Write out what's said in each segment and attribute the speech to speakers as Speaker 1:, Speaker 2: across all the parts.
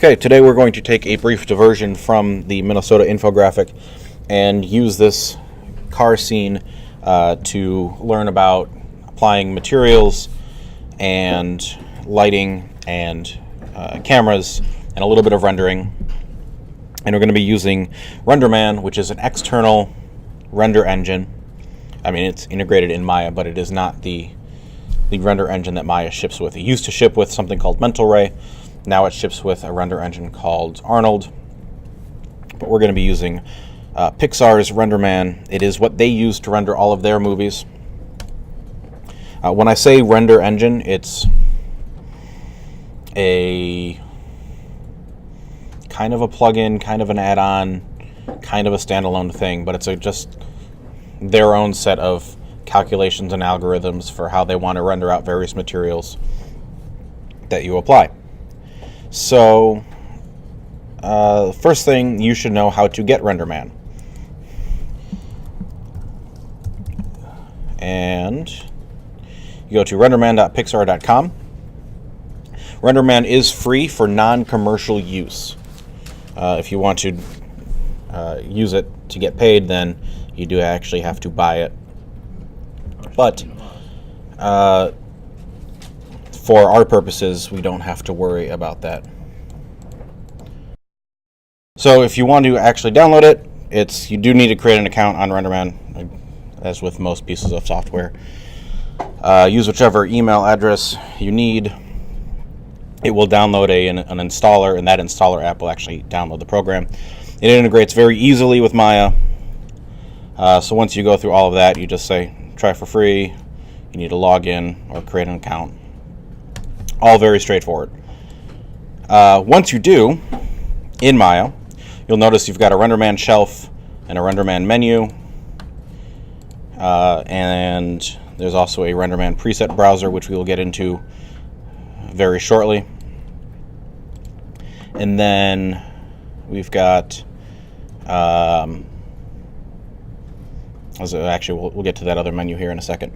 Speaker 1: Okay, today we're going to take a brief diversion from the Minnesota infographic and use this car scene to learn about applying materials and lighting and cameras and a little bit of rendering. And we're going to be using Renderman, which is an external render engine. I mean, it's integrated in Maya, but it is not the render engine that Maya ships with. It used to ship with something called Mental Ray. Now it ships with a render engine called Arnold, but we're going to be using Pixar's Renderman. It is what they use to render all of their movies. When I say render engine, it's a kind of a plug-in, kind of an add-on, kind of a standalone thing, but it's just their own set of calculations and algorithms for how they want to render out various materials that you apply. So, first thing, you should know how to get Renderman. And you go to renderman.pixar.com. Renderman is free for non-commercial use. If you want to use it to get paid, then you do actually have to buy it. But for our purposes, we don't have to worry about that. So if you want to actually download it, you do need to create an account on Renderman, as with most pieces of software. Use whichever email address you need. It will download an installer, and that installer app will actually download the program. It integrates very easily with Maya. So once you go through all of that, you just say, try for free. You need to log in or create an account. All very straightforward. Once you do, in Maya, you'll notice you've got a Renderman shelf and a Renderman menu. And there's also a Renderman preset browser, which we will get into very shortly. And then we've got... actually, we'll get to that other menu here in a second.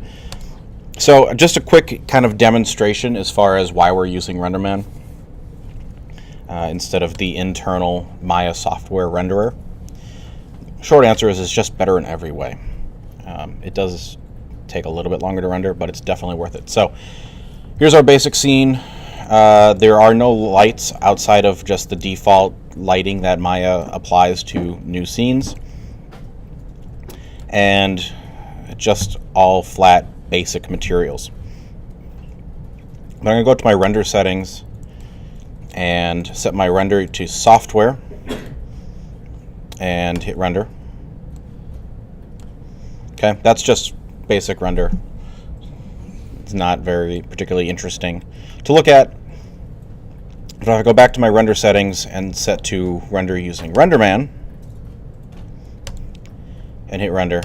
Speaker 1: So just a quick kind of demonstration as far as why we're using Renderman instead of the internal Maya software renderer. Short answer is it's just better in every way. It does take a little bit longer to render, but it's definitely worth it. So here's our basic scene. There are no lights outside of just the default lighting that Maya applies to new scenes. And just all flat basic materials. I'm going to go to my render settings and set my render to software and hit render. Okay, that's just basic render. It's not very particularly interesting to look at. If I go back to my render settings and set to render using Renderman and hit render,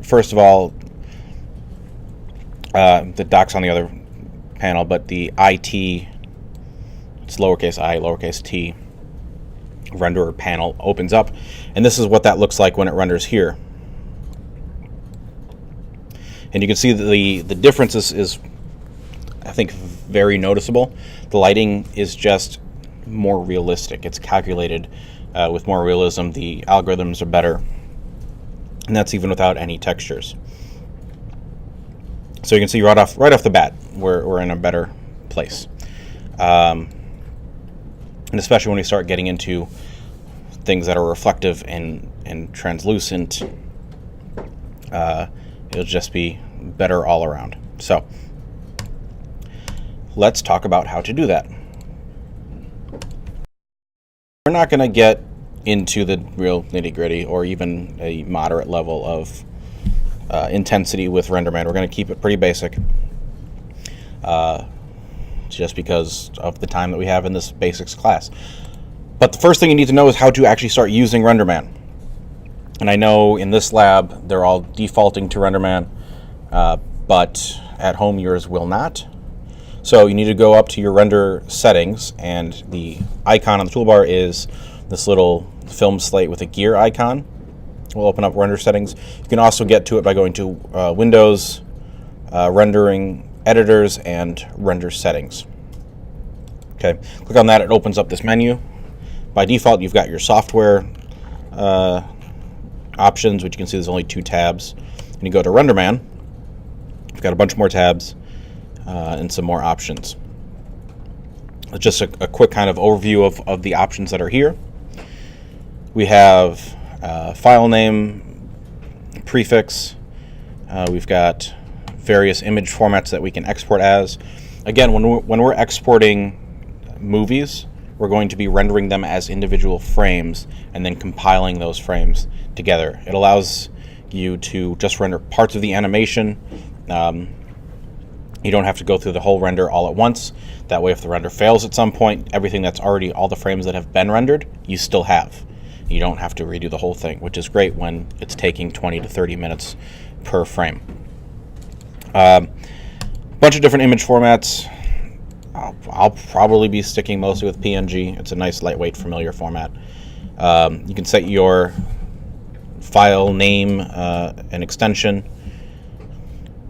Speaker 1: first of all, the doc's on the other panel, but the IT, it's lowercase I, lowercase t, renderer panel opens up, and this is what that looks like when it renders here. And you can see that the difference is, I think, very noticeable. The lighting is just more realistic. It's calculated with more realism. The algorithms are better. And that's even without any textures. So you can see right off the bat, we're in a better place. And especially when we start getting into things that are reflective and translucent, it'll just be better all around. So let's talk about how to do that. We're not going to get into the real nitty-gritty or even a moderate level of intensity with Renderman. We're going to keep it pretty basic just because of the time that we have in this basics class. But the first thing you need to know is how to actually start using Renderman. And I know in this lab they're all defaulting to Renderman, but at home yours will not. So you need to go up to your render settings, and the icon on the toolbar is this little film slate with a gear icon. We'll open up render settings. You can also get to it by going to Windows, rendering editors, and render settings. Okay, click on that, it opens up this menu. By default, you've got your software options, which you can see there's only 2 tabs. And you go to Renderman, you've got a bunch more tabs and some more options. Just a quick kind of overview of the options that are here. We have file name, prefix, we've got various image formats that we can export as. Again, when we're exporting movies, we're going to be rendering them as individual frames and then compiling those frames together. It allows you to just render parts of the animation. You don't have to go through the whole render all at once. That way, if the render fails at some point, everything that's already, all the frames that have been rendered, you still have. You don't have to redo the whole thing, which is great when it's taking 20 to 30 minutes per frame. Bunch of different image formats. I'll probably be sticking mostly with PNG. It's a nice, lightweight, familiar format. You can set your file name and extension.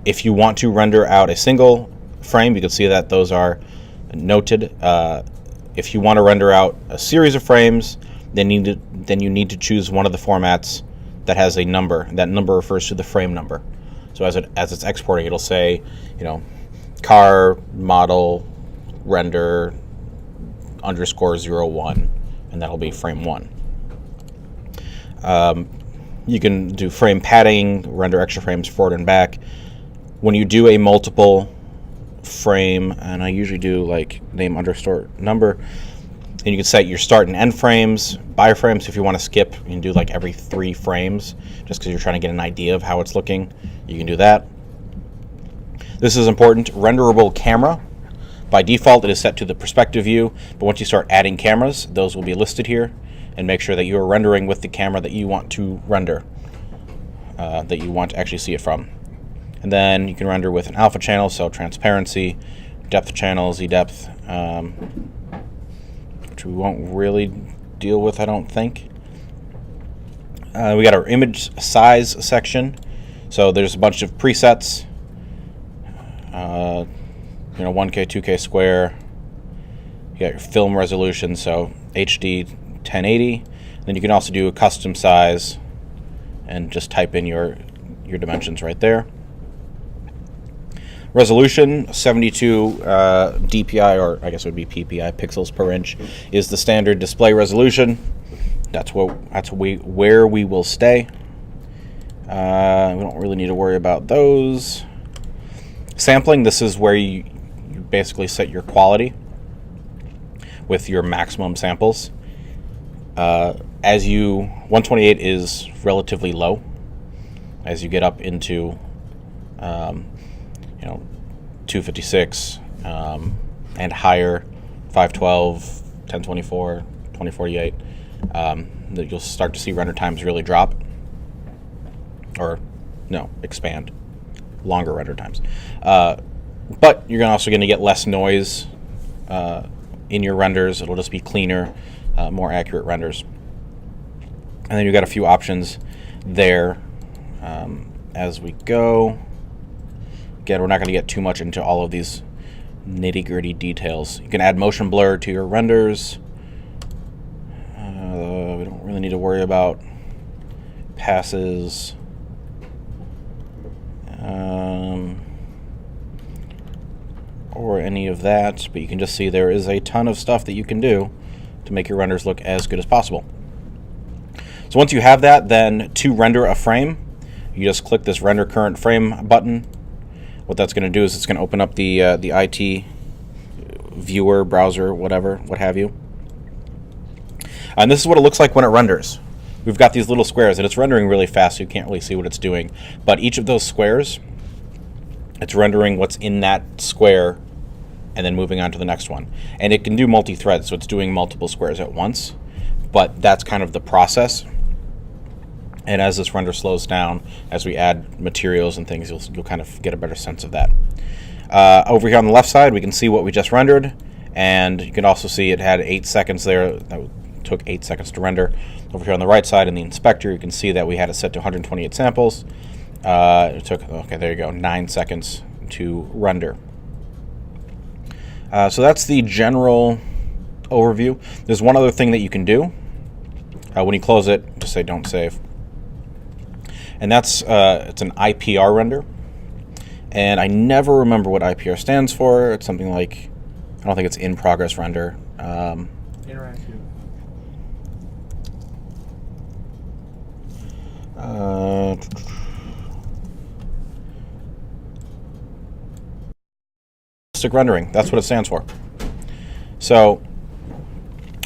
Speaker 1: If you want to render out a single frame, you can see that those are noted. If you want to render out a series of frames, then you need to choose one of the formats that has a number. That number refers to the frame number. So as it's exporting, it'll say, car model render _01, and that'll be frame 1. You can do frame padding, render extra frames forward and back. When you do a multiple frame, and I usually do like name underscore number, and you can set your start and end frames, by frames. If you want to skip, you can do like every 3 frames, just because you're trying to get an idea of how it's looking. You can do that. This is important. Renderable camera. By default, it is set to the perspective view, but once you start adding cameras, those will be listed here, and make sure that you are rendering with the camera that you want to render, that you want to actually see it from. And then you can render with an alpha channel, so transparency, depth channel, Z-depth, which we won't really deal with, I don't think. We got our image size section. So there's a bunch of presets, 1K, 2K square. You got your film resolution, so HD 1080. Then you can also do a custom size and just type in your dimensions right there. Resolution, 72 DPI, or I guess it would be PPI, pixels per inch, is the standard display resolution. That's where we will stay. We don't really need to worry about those. Sampling, this is where you basically set your quality with your maximum samples. 128 is relatively low. As you get up into 256 and higher, 512, 1024, 2048, that you'll start to see render times really drop, or expand, longer render times. But you're also going to get less noise in your renders. It'll just be cleaner, more accurate renders. And then you've got a few options there as we go. Again, we're not going to get too much into all of these nitty-gritty details. You can add motion blur to your renders. We don't really need to worry about passes. Or any of that, but you can just see there is a ton of stuff that you can do to make your renders look as good as possible. So once you have that, then to render a frame, you just click this Render Current Frame button. What that's going to do is it's going to open up the IT viewer, browser, whatever, what have you. And this is what it looks like when it renders. We've got these little squares, and it's rendering really fast, so you can't really see what it's doing. But each of those squares, it's rendering what's in that square and then moving on to the next one. And it can do multi-thread, so it's doing multiple squares at once. But that's kind of the process. And as this render slows down, as we add materials and things, you'll kind of get a better sense of that. Over here on the left side, we can see what we just rendered. And you can also see it had 8 seconds there. That took 8 seconds to render. Over here on the right side in the inspector, you can see that we had it set to 128 samples. It took, okay, there you go, 9 seconds to render. So that's the general overview. There's one other thing that you can do. When you close it, just say don't save. And that's it's an IPR render. And I never remember what IPR stands for. It's something like, I don't think it's in progress render.
Speaker 2: Interactive.
Speaker 1: Rendering. That's what it stands for. So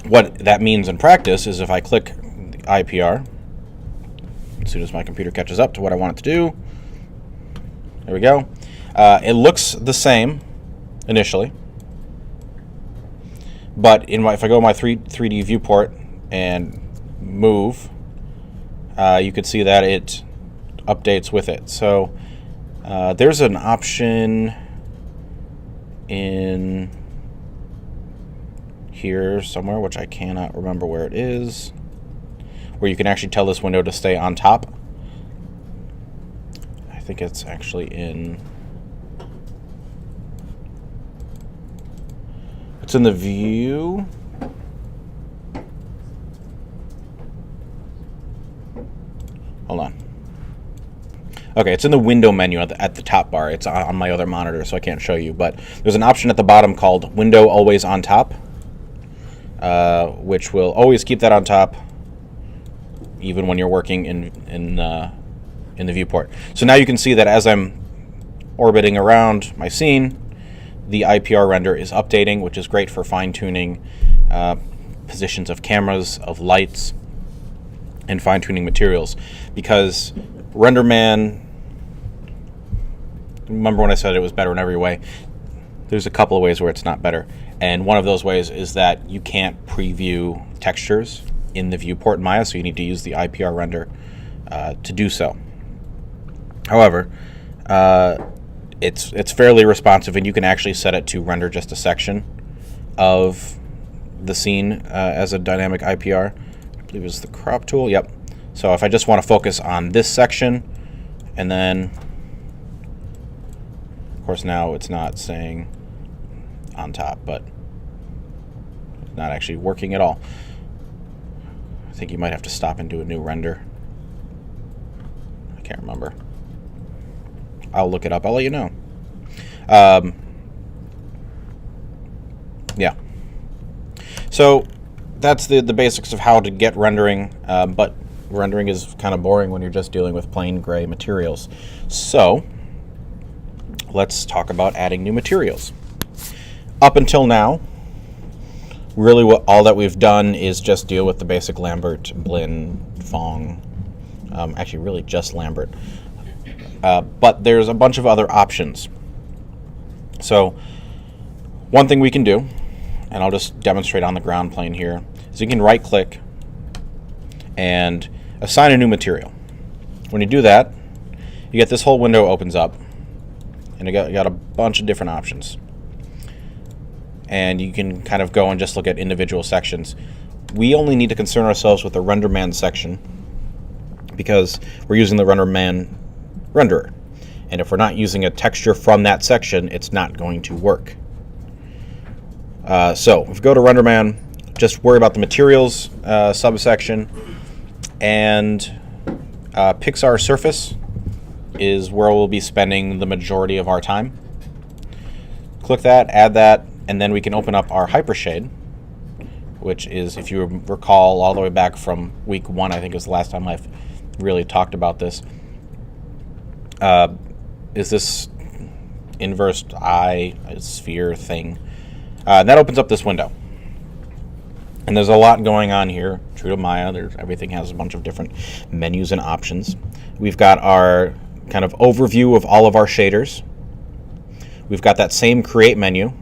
Speaker 1: what that means in practice is if I click the IPR, as soon as my computer catches up to what I want it to do, there we go. It looks the same initially, but if I go to my 3D viewport and move, you can see that it updates with it. So there's an option in here somewhere, which I cannot remember where it is, where you can actually tell this window to stay on top. I think it's actually it's in the view. Hold on. Okay, it's in the window menu at the top bar. It's on my other monitor, so I can't show you. But there's an option at the bottom called Window Always on Top, which will always keep that on top, even when you're working in the viewport. So now you can see that as I'm orbiting around my scene, the IPR render is updating, which is great for fine-tuning positions of cameras, of lights, and fine-tuning materials. Because Renderman, remember when I said it was better in every way? There's a couple of ways where it's not better. And one of those ways is that you can't preview textures in the viewport in Maya, so you need to use the IPR render to do so. However, it's fairly responsive, and you can actually set it to render just a section of the scene as a dynamic IPR. I believe it's the crop tool. Yep. So if I just want to focus on this section, and then, of course, now it's not saying on top, but it's not actually working at all. I think you might have to stop and do a new render. I can't remember. I'll look it up. I'll let you know. Yeah. So that's the basics of how to get rendering, but rendering is kind of boring when you're just dealing with plain gray materials. So let's talk about adding new materials. Up until now, really all that we've done is just deal with the basic Lambert, Blinn, Phong, actually really just Lambert. But there's a bunch of other options. So one thing we can do, and I'll just demonstrate on the ground plane here, is you can right click and assign a new material. When you do that, you get this whole window opens up, and you got a bunch of different options. And you can kind of go and just look at individual sections. We only need to concern ourselves with the Renderman section because we're using the Renderman renderer. And if we're not using a texture from that section, it's not going to work. So if we go to Renderman, just worry about the materials subsection, and Pixar surface is where we'll be spending the majority of our time. Click that, add that, and then we can open up our hypershade, which is, if you recall, all the way back from week 1, I think is the last time I've really talked about this, is this inverse eye sphere thing. That opens up this window. And there's a lot going on here. True to Maya, everything has a bunch of different menus and options. We've got our kind of overview of all of our shaders. We've got that same create menu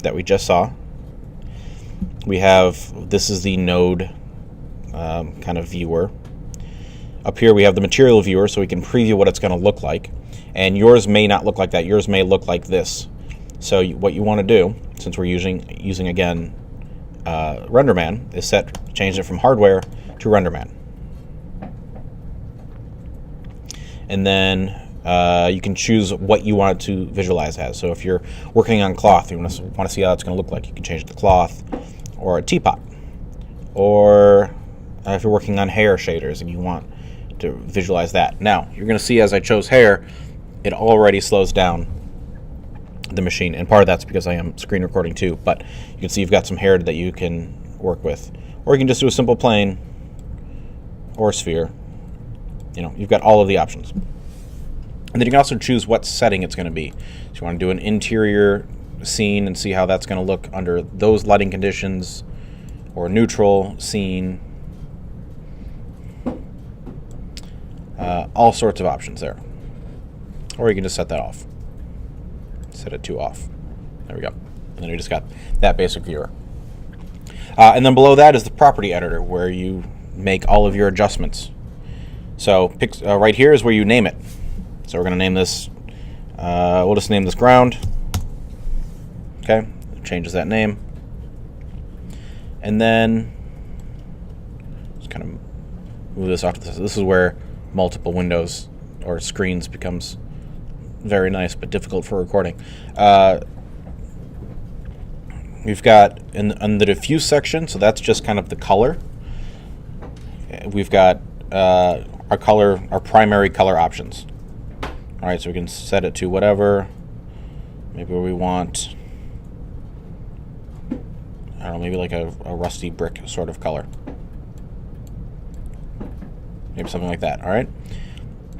Speaker 1: that we just saw. We have, this is the node kind of viewer. Up here we have the material viewer, so we can preview what it's going to look like. And yours may not look like that. Yours may look like this. So what you want to do, since we're using again Renderman, is change it from hardware to Renderman. And then You can choose what you want it to visualize as. So if you're working on cloth, you want to see how it's going to look like, you can change it to cloth or a teapot. Or if you're working on hair shaders and you want to visualize that. Now, you're going to see as I chose hair, it already slows down the machine. And part of that's because I am screen recording too. But you can see you've got some hair that you can work with. Or you can just do a simple plane or sphere. You know, you've got all of the options. And then you can also choose what setting it's going to be. So you want to do an interior scene and see how that's going to look under those lighting conditions, or neutral scene. All sorts of options there. Or you can just set that off. Set it to off. There we go. And then we just got that basic viewer. And then below that is the property editor, where you make all of your adjustments. So right here is where you name it. So we're going to name this, we'll just name this ground. Okay, it changes that name. And then just kind of move this off to this. This is where multiple windows or screens becomes very nice but difficult for recording. We've got in the diffuse section, so that's just kind of the color. We've got our primary color options. All right, so we can set it to whatever, maybe we want, I don't know, maybe like a rusty brick sort of color. Maybe something like that, all right?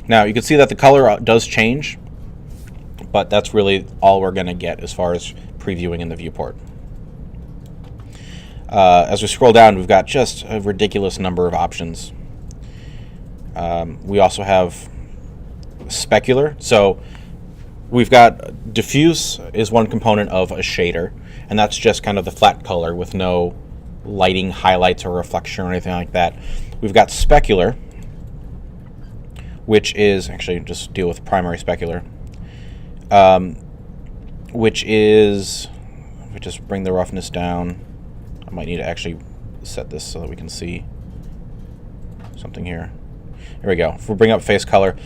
Speaker 1: Now, you can see that the color does change, but that's really all we're going to get as far as previewing in the viewport. As we scroll down, we've got just a ridiculous number of options. We also have specular. So we've got diffuse is one component of a shader, and that's just kind of the flat color with no lighting, highlights, or reflection or anything like that. We've got specular, which is actually just deal with primary specular, which is, if we just bring the roughness down, I might need to actually set this so that we can see something here. Here we go. If we bring up face color,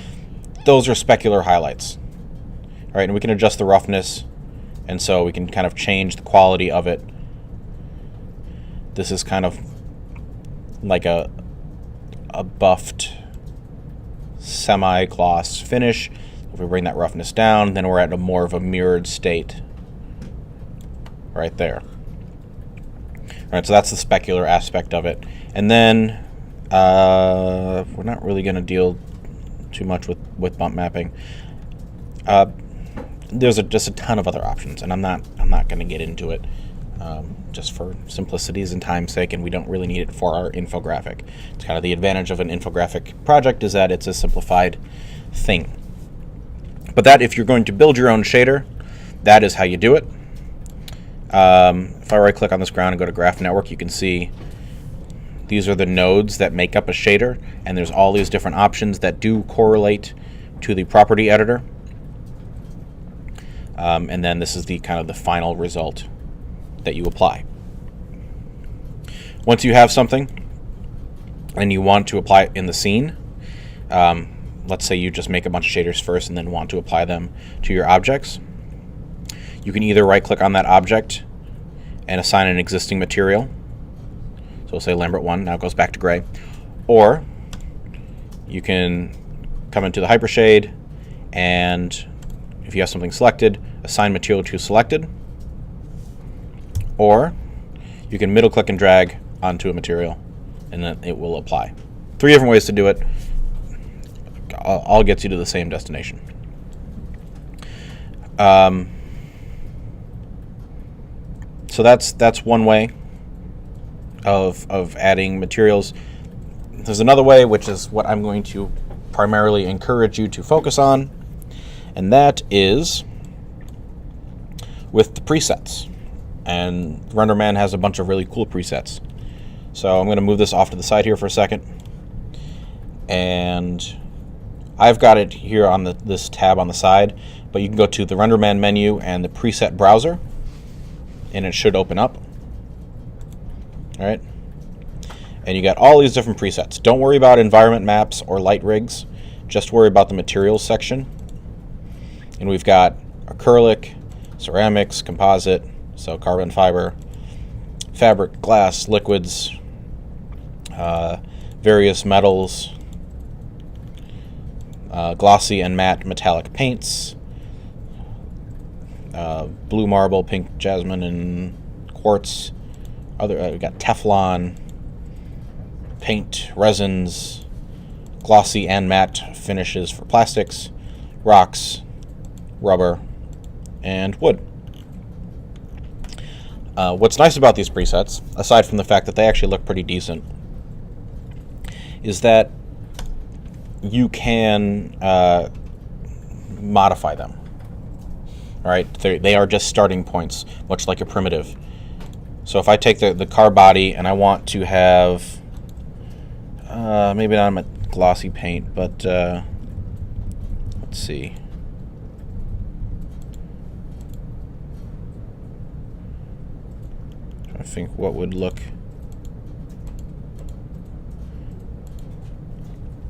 Speaker 1: those are specular highlights. All right, and we can adjust the roughness, and so we can kind of change the quality of it. This is kind of like a buffed semi-gloss finish. If we bring that roughness down, then we're at a more of a mirrored state right there. All right, so that's the specular aspect of it. And then we're not really going to deal too much with bump mapping. There's just a ton of other options, and I'm not going to get into it just for simplicity's and time's sake, and we don't really need it for our infographic. It's kind of the advantage of an infographic project is that it's a simplified thing. But that, if you're going to build your own shader, that is how you do it. If I right-click on this ground and go to Graph Network, you can see these are the nodes that make up a shader, and there's all these different options that do correlate to the property editor. And then this is the kind of the final result that you apply. Once you have something and you want to apply it in the scene, let's say you just make a bunch of shaders first and then want to apply them to your objects, you can either right-click on that object and assign an existing material. So we'll say Lambert 1, now it goes back to gray. Or you can come into the hypershade, and if you have something selected, assign material to selected. Or you can middle click and drag onto a material, and then it will apply. 3 different ways to do it. All gets you to the same destination. So that's one way of adding materials. There's another way, which is what I'm going to primarily encourage you to focus on, and that is with the presets. And Renderman has a bunch of really cool presets. So I'm going to move this off to the side here for a second, and I've got it here on this tab on the side, but you can go to the Renderman menu and the preset browser, and it should open up. All right, and you got all these different presets. Don't worry about environment maps or light rigs, just worry about the materials section. And we've got acrylic, ceramics, composite, so carbon fiber, fabric, glass, liquids, various metals, glossy and matte metallic paints, blue marble, pink jasmine, and quartz. We got Teflon, paint, resins, glossy and matte finishes for plastics, rocks, rubber, and wood. What's nice about these presets, aside from the fact that they actually look pretty decent, is that you can modify them. All right, they are just starting points, much like a primitive. So if I take the car body and I want to have, maybe not a glossy paint, but let's see. I think what would look.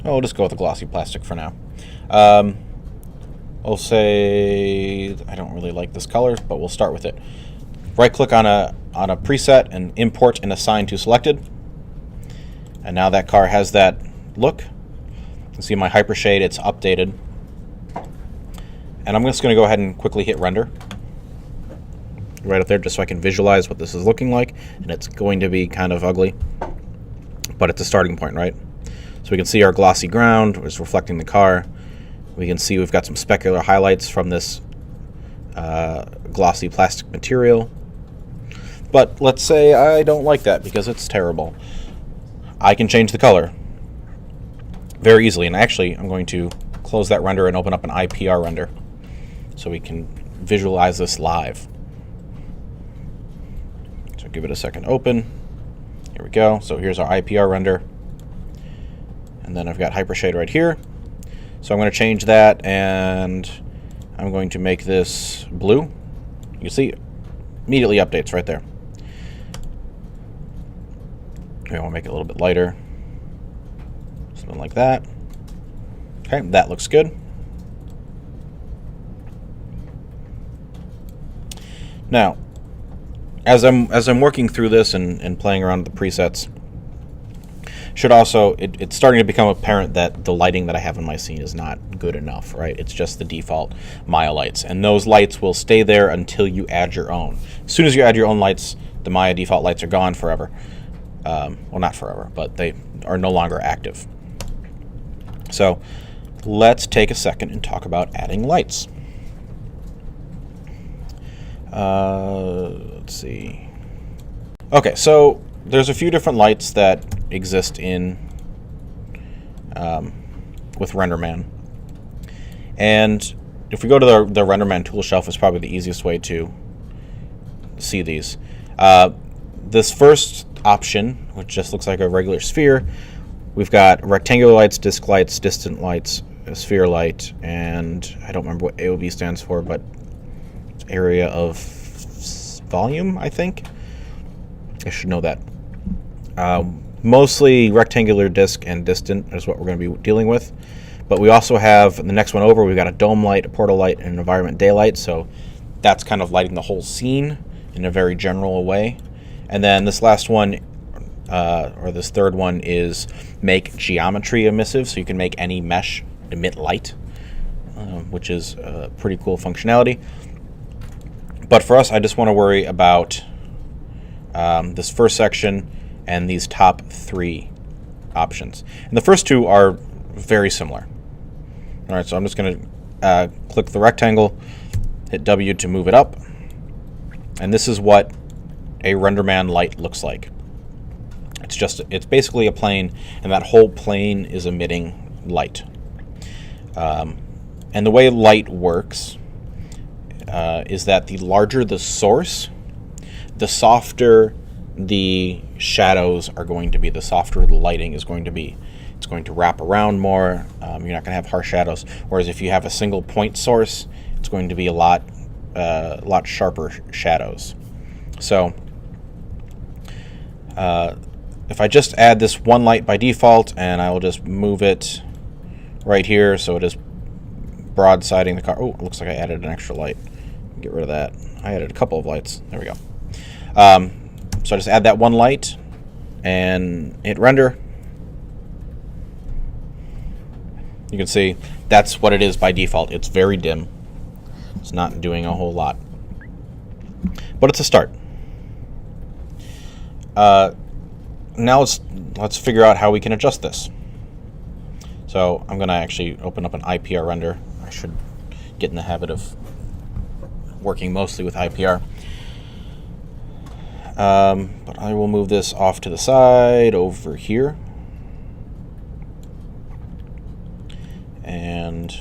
Speaker 1: Oh, we'll just go with the glossy plastic for now. We'll say I don't really like this color, but we'll start with it. Right-click on a preset and import and assign to selected. And now that car has that look. You can see my hypershade; it's updated. And I'm just going to go ahead and quickly hit render right up there, just so I can visualize what this is looking like. And it's going to be kind of ugly, but it's a starting point, right? So we can see our glossy ground is reflecting the car. We can see we've got some specular highlights from this glossy plastic material. But let's say I don't like that because it's terrible. I can change the color very easily. And actually, I'm going to close that render and open up an IPR render so we can visualize this live. So give it a second open. Here we go. So here's our IPR render. And then I've got hypershade right here. So I'm going to change that, and I'm going to make this blue. You can see immediately updates right there. Okay, I want to make it a little bit lighter. Something like that. Okay, that looks good. Now, as I'm working through this and playing around with the presets, should also, it's starting to become apparent that the lighting that I have in my scene is not good enough, right? It's just the default Maya lights, and those lights will stay there until you add your own. As soon as you add your own lights, the Maya default lights are gone forever. Well, not forever, but they are no longer active. So let's take a second and talk about adding lights. Let's see. Okay, so there's a few different lights that exist in with Renderman, and if we go to the Renderman tool shelf, is probably the easiest way to see these. This first option, which just looks like a regular sphere, we've got rectangular lights, disc lights, distant lights, a sphere light, and I don't remember what AOV stands for, but it's area of volume, I think. I should know that. Mostly rectangular, disc, and distant is what we're going to be dealing with. But we also have, the next one over, we've got a dome light, a portal light, and an environment daylight. So that's kind of lighting the whole scene in a very general way. And then this last one, or this third one, is make geometry emissive. So you can make any mesh emit light, which is a pretty cool functionality. But for us, I just want to worry about this first section and these top three options. And the first two are very similar. All right, so I'm just going to click the rectangle, hit W to move it up, and this is what a Renderman light looks like. It's basically a plane, and that whole plane is emitting light. And the way light works is that the larger the source, the softer the shadows are going to be, the softer the lighting is going to be. It's going to wrap around more. You're not going to have harsh shadows. Whereas if you have a single point source, it's going to be a lot sharper shadows. So if I just add this one light by default, and I will just move it right here so it is broadsiding the car. Oh, it looks like I added an extra light. Get rid of that. I added a couple of lights. There we go. So I just add that one light and hit render. You can see that's what it is by default. It's very dim. It's not doing a whole lot, but it's a start. Now let's figure out how we can adjust this. So I'm going to actually open up an IPR render. I should get in the habit of working mostly with IPR. But I will move this off to the side over here. And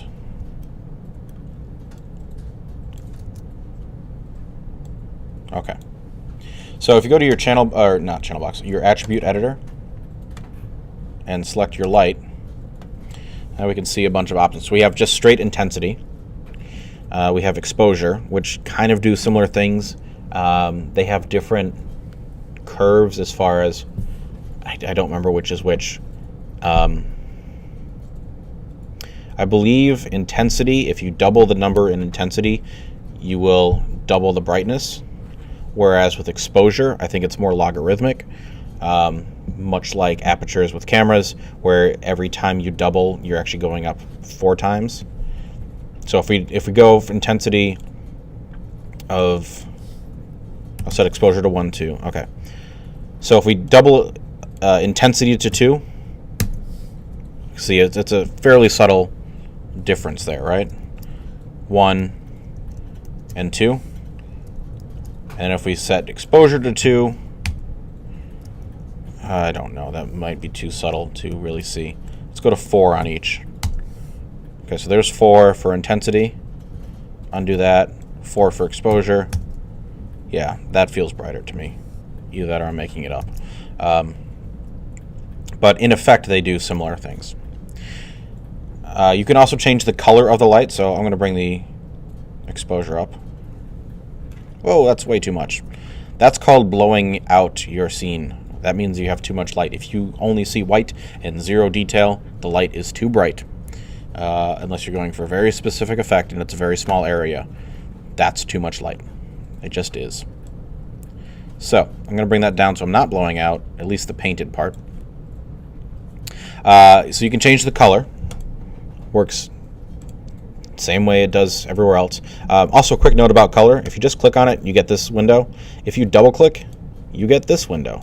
Speaker 1: okay. So if you go to your channel, or not channel box, your attribute editor, and select your light, now we can see a bunch of options. So we have just straight intensity. We have exposure, which kind of do similar things. They have different curves as far as, I don't remember which is which. I believe intensity, if you double the number in intensity, you will double the brightness. Whereas with exposure, I think it's more logarithmic, much like apertures with cameras, where every time you double, you're actually going up 4 times. So if we go for intensity of, I'll set exposure to 1, 2. Okay. So if we double intensity to 2, see it's a fairly subtle difference there, right? 1 and 2. And if we set exposure to 2, I don't know, that might be too subtle to really see. Let's go to 4 on each. Okay, so there's 4 for intensity. Undo that. 4 for exposure. Yeah, that feels brighter to me. Either that or I'm making it up. But in effect, they do similar things. You can also change the color of the light, so I'm going to bring the exposure up. Whoa, that's way too much. That's called blowing out your scene. That means you have too much light. If you only see white and 0 detail, the light is too bright. Unless you're going for a very specific effect and it's a very small area. That's too much light. It just is. So, I'm going to bring that down so I'm not blowing out, at least the painted part. So you can change the color. Works same way it does everywhere else. Also, a quick note about color. If you just click on it, you get this window. If you double click, you get this window.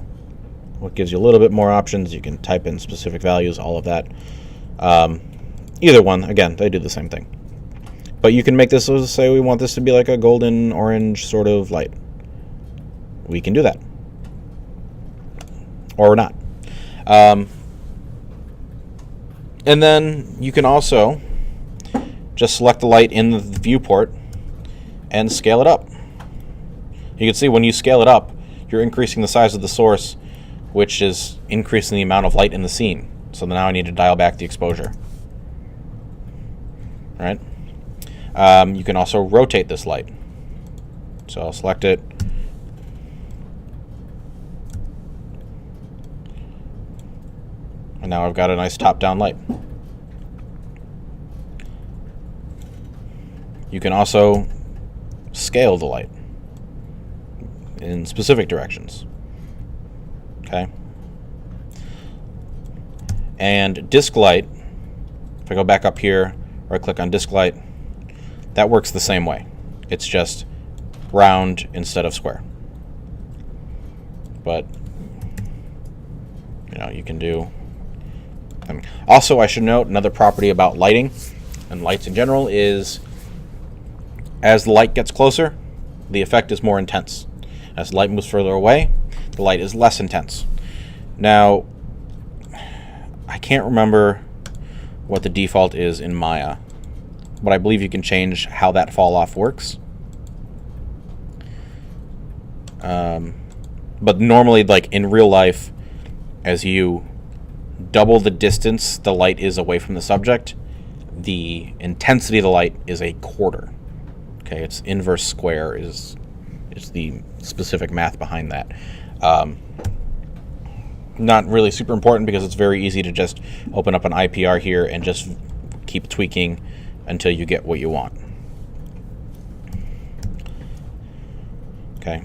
Speaker 1: What gives you a little bit more options. You can type in specific values, all of that. Either one, again, they do the same thing. But you can make this, let's say we want this to be like a golden orange sort of light. We can do that. Or not. And then you can also just select the light in the viewport and scale it up. You can see when you scale it up, you're increasing the size of the source, which is increasing the amount of light in the scene. So now I need to dial back the exposure. Right? You can also rotate this light. So I'll select it. And now I've got a nice top-down light. You can also scale the light in specific directions. Okay? And disk light, if I go back up here, right click on disk light, that works the same way. It's just round instead of square. But, you know, you can do... Also, I should note another property about lighting and lights in general is as the light gets closer, the effect is more intense. As the light moves further away, the light is less intense. Now, I can't remember what the default is in Maya, but I believe you can change how that fall off works. But normally, like in real life, as you double the distance the light is away from the subject, the intensity of the light is a quarter. Okay, it's inverse square is the specific math behind that. Not really super important because it's very easy to just open up an IPR here and just keep tweaking until you get what you want. Okay.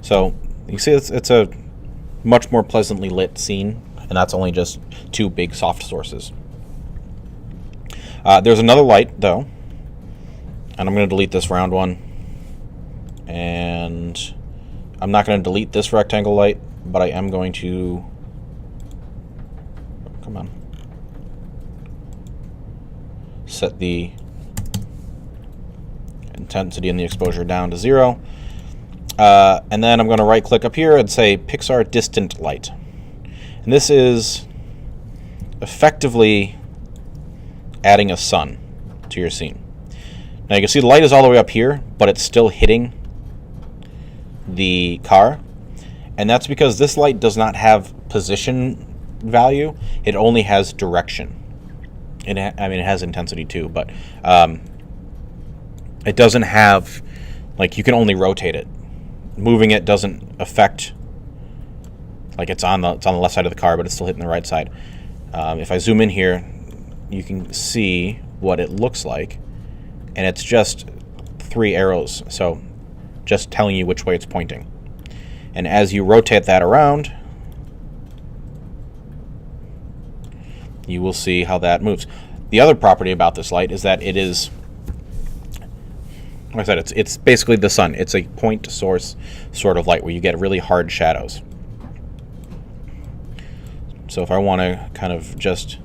Speaker 1: So you see it's a much more pleasantly lit scene, and that's only just 2 big soft sources. There's another light, though, and I'm going to delete this round one. And I'm not going to delete this rectangle light, but I am going to... Come on. Set the intensity and the exposure down to 0. And then I'm going to right-click up here and say Pixar Distant Light. And this is effectively adding a sun to your scene. Now you can see the light is all the way up here, but it's still hitting the car. And that's because this light does not have position value. It only has direction. I mean, it has intensity too, but it doesn't have, like, you can only rotate it. Moving it doesn't affect, like, it's on the left side of the car, but it's still hitting the right side. If I zoom in here, you can see what it looks like, and it's just 3 arrows, so just telling you which way it's pointing. And as you rotate that around, you will see how that moves. The other property about this light is that it is, like I said, it's basically the sun. It's a point source sort of light where you get really hard shadows. So if I want to kind of just...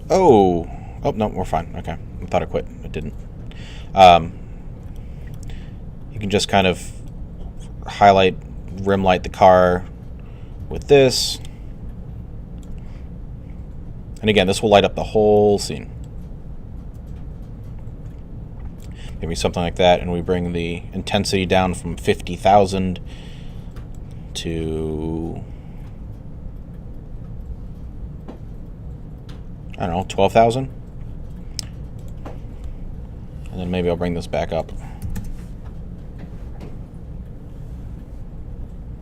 Speaker 1: Oh, no, we're fine. Okay, I thought it quit. It didn't. You can just kind of highlight, rim light the car with this. And again, this will light up the whole scene. Maybe something like that, and we bring the intensity down from 50,000 to, I don't know, 12,000. And then maybe I'll bring this back up.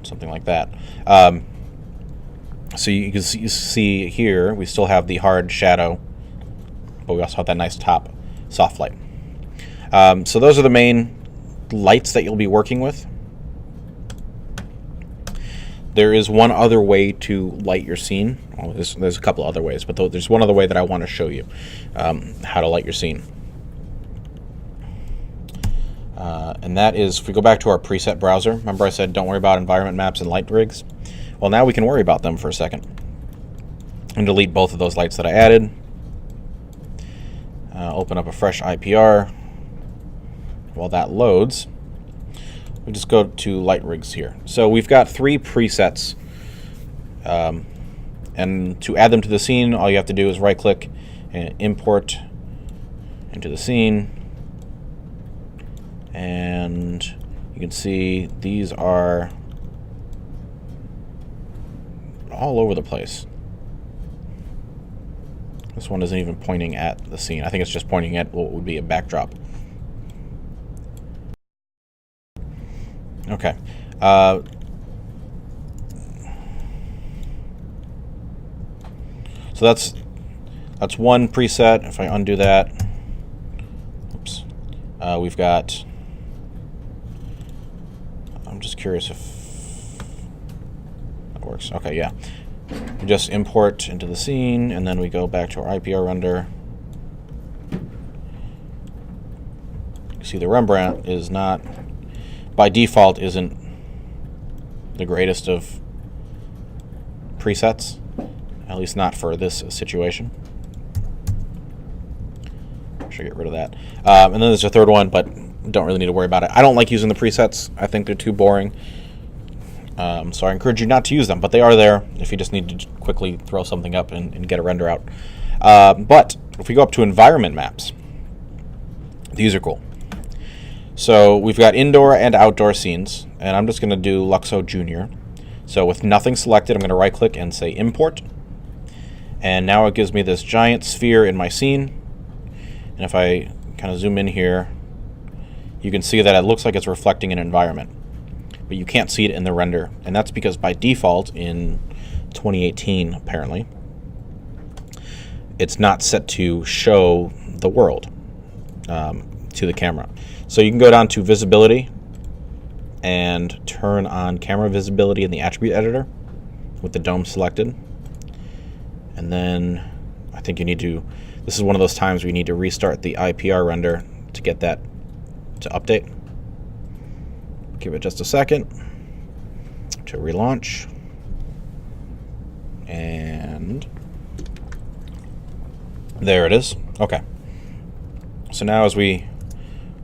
Speaker 1: Something like that. So you can see here, we still have the hard shadow, but we also have that nice top soft light. So those are the main lights that you'll be working with. There is one other way to light your scene. Well, there's a couple other ways, but there's one other way that I want to show you how to light your scene. And that is, if we go back to our preset browser, remember I said don't worry about environment maps and light rigs? Well, now we can worry about them for a second. And delete both of those lights that I added. Open up a fresh IPR. While that loads, we just go to light rigs here. So we've got 3 presets. And to add them to the scene, all you have to do is right click and import into the scene. And you can see these are all over the place. This one isn't even pointing at the scene. I think it's just pointing at what would be a backdrop. Okay. So that's one preset. If I undo that, oops, we've got, I'm just curious if that works. Okay, yeah. We just import into the scene, and then we go back to our IPR render. You see the Rembrandt is not, by default, isn't the greatest of presets, at least not for this situation. Should get rid of that. And then there's a third one, but don't really need to worry about it. I don't like using the presets. I think they're too boring. So I encourage you not to use them, but they are there if you just need to quickly throw something up and get a render out. But if we go up to environment maps, these are cool. So we've got indoor and outdoor scenes, and I'm just going to do Luxo Junior. So with nothing selected, I'm going to right click and say import. And now it gives me this giant sphere in my scene. And if I kind of zoom in here, you can see that it looks like it's reflecting an environment. But you can't see it in the render. And that's because by default in 2018, apparently, it's not set to show the world to the camera. So you can go down to visibility and turn on camera visibility in the attribute editor with the dome selected. And then I think you need to, this is one of those times where you need to restart the IPR render to get that to update. Give it just a second to relaunch. And there it is. Okay. So now as we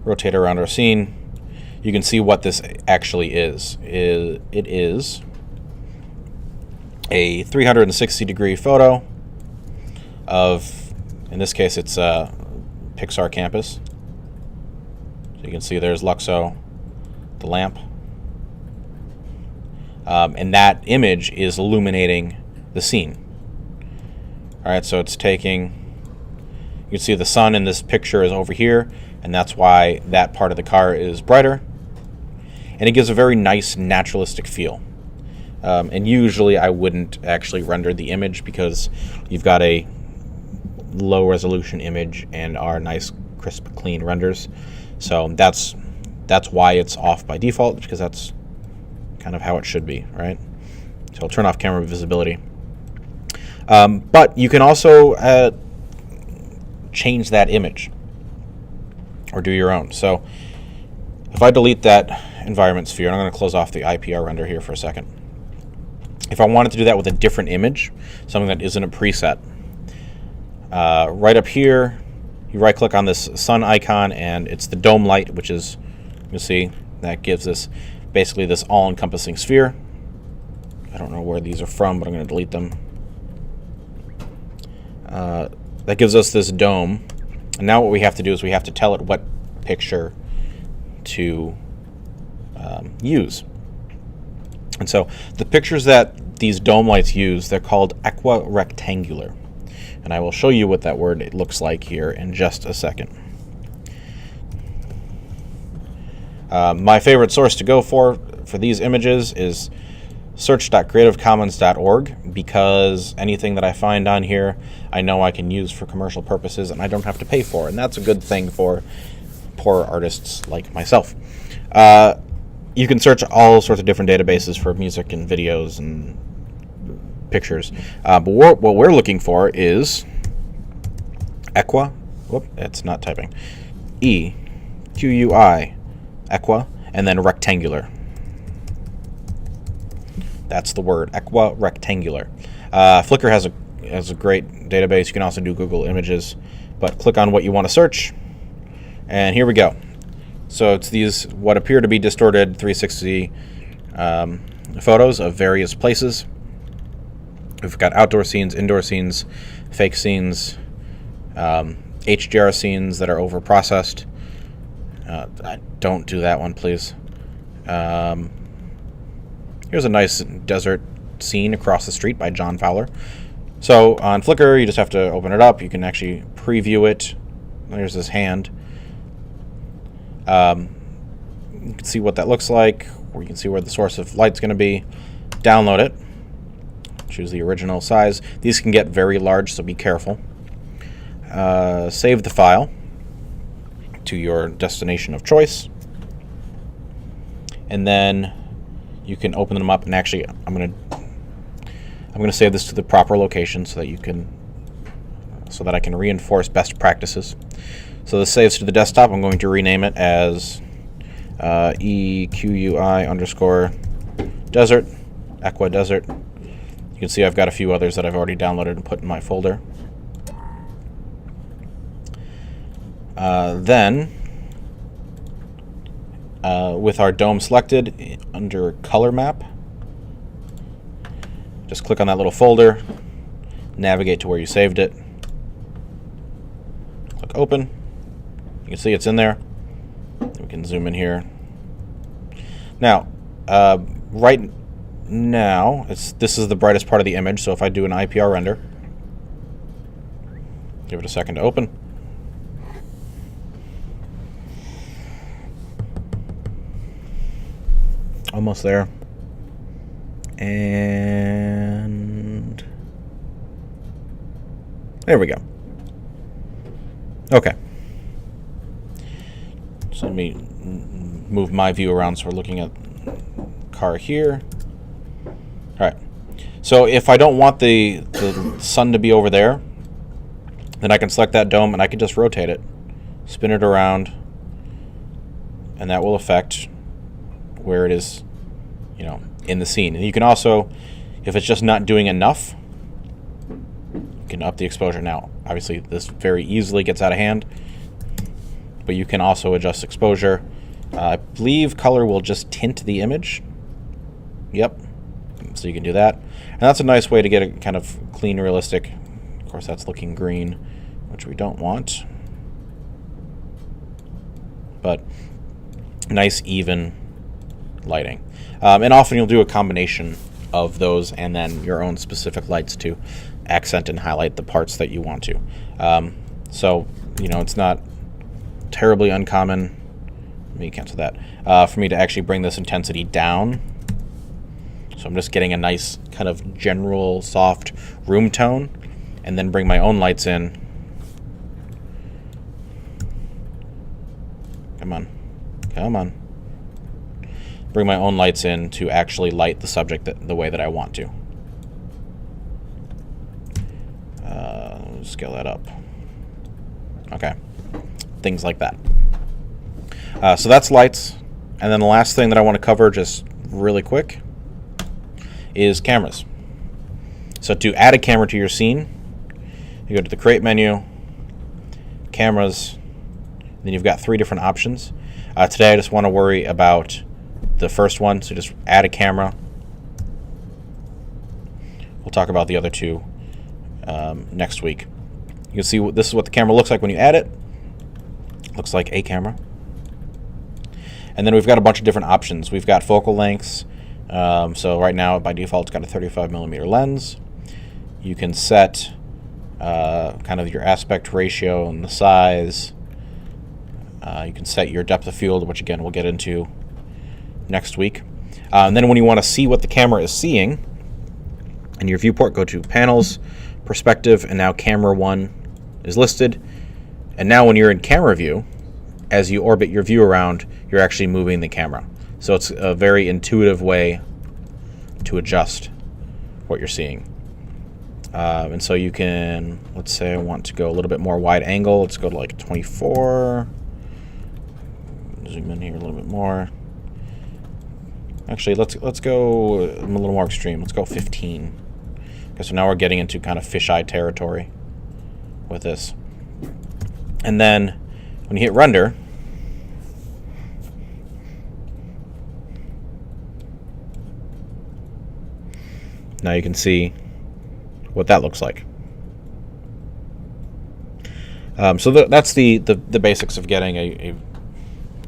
Speaker 1: rotate around our scene, you can see what this actually is. It is a 360-degree photo of, in this case, it's a Pixar campus. So you can see there's Luxo, the lamp. And that image is illuminating the scene. All right, so it's taking, you can see the sun in this picture is over here, and that's why that part of the car is brighter. And it gives a very nice naturalistic feel. And usually I wouldn't actually render the image because you've got a low resolution image and our nice crisp clean renders. So that's why it's off by default, because that's kind of how it should be, right? So I'll turn off camera visibility. But you can also change that image or do your own. So if I delete that environment sphere, and I'm going to close off the IPR render here for a second. If I wanted to do that with a different image, something that isn't a preset, right up here, you right click on this sun icon, and it's the dome light, which is, you'll see, that gives us basically this all-encompassing sphere. I don't know where these are from, but I'm going to delete them. That gives us this dome. And now what we have to do is we have to tell it what picture to use. And so the pictures that these dome lights use, they're called equirectangular. And I will show you what that word looks like here in just a second. My favorite source to go for these images is search.creativecommons.org, because anything that I find on here I know I can use for commercial purposes and I don't have to pay for, and that's a good thing for poor artists like myself. You can search all sorts of different databases for music and videos and pictures, but what we're looking for is it's not typing, EQUI, equa, and then rectangular. That's the word, equirectangular. Flickr has a great database. You can also do Google Images, but click on what you want to search, and here we go. So it's these what appear to be distorted 360 photos of various places. We've got outdoor scenes, indoor scenes, fake scenes, HDR scenes that are over-processed. Don't do that one, please. Here's a nice desert scene across the street by John Fowler. So on Flickr, you just have to open it up. You can actually preview it. There's this hand. You can see what that looks like, or you can see where the source of light's going to be. Download it. Choose the original size. These can get very large, so be careful. Save the file to your destination of choice. And then you can open them up, and actually I'm going to save this to the proper location so that I can reinforce best practices. So this saves to the desktop. I'm going to rename it as EQUI_desert, Equa Desert. You can see I've got a few others that I've already downloaded and put in my folder. Then, with our dome selected, under Color Map, just click on that little folder, navigate to where you saved it, click Open. You can see it's in there. We can zoom in here. Now, right now, this is the brightest part of the image, so if I do an IPR render, give it a second to open. Almost there. And There we go. Okay. So let me move my view around so we're looking at car here. All right. So if I don't want the sun to be over there, then I can select that dome and I can just rotate it, spin it around, and that will affect where it is, in the scene. And you can also, if it's just not doing enough, you can up the exposure. Now, obviously, this very easily gets out of hand, but you can also adjust exposure. I believe color will just tint the image. Yep. So you can do that. And that's a nice way to get a kind of clean, realistic. Of course, that's looking green, which we don't want. But nice, even lighting. And often you'll do a combination of those and then your own specific lights to accent and highlight the parts that you want to. So, it's not terribly uncommon. Let me cancel that. For me to actually bring this intensity down. So I'm just getting a nice kind of general soft room tone, and then bring my own lights in. Come on. Bring my own lights in to actually light the subject the way that I want to. Scale that up. Okay. Things like that. So that's lights. And then the last thing that I want to cover just really quick is cameras. So to add a camera to your scene, you go to the Create menu, Cameras, then you've got 3 different options. Today I just want to worry about the first one, so just add a camera. We'll talk about the other 2 next week. You can see this is what the camera looks like when you add it. Looks like a camera. And then we've got a bunch of different options. We've got focal lengths. So right now, by default, it's got a 35mm lens. You can set kind of your aspect ratio and the size. You can set your depth of field, which again we'll get into next week. And then when you want to see what the camera is seeing, in your viewport, go to Panels, Perspective, and now Camera 1 is listed. And now when you're in camera view, as you orbit your view around, you're actually moving the camera. So it's a very intuitive way to adjust what you're seeing. And so you can, let's say I want to go a little bit more wide angle. Let's go to like 24. Zoom in here a little bit more. Actually, let's go a little more extreme. Let's go 15. Okay, so now we're getting into kind of fisheye territory with this. And then when you hit render, now you can see what that looks like. So that's the basics of getting a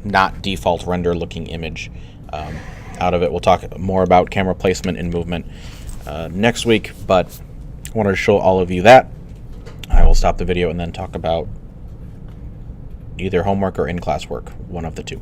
Speaker 1: not default render looking image out of it. We'll talk more about camera placement and movement next week, but I wanted to show all of you that. I will stop the video and then talk about either homework or in-class work, one of the 2.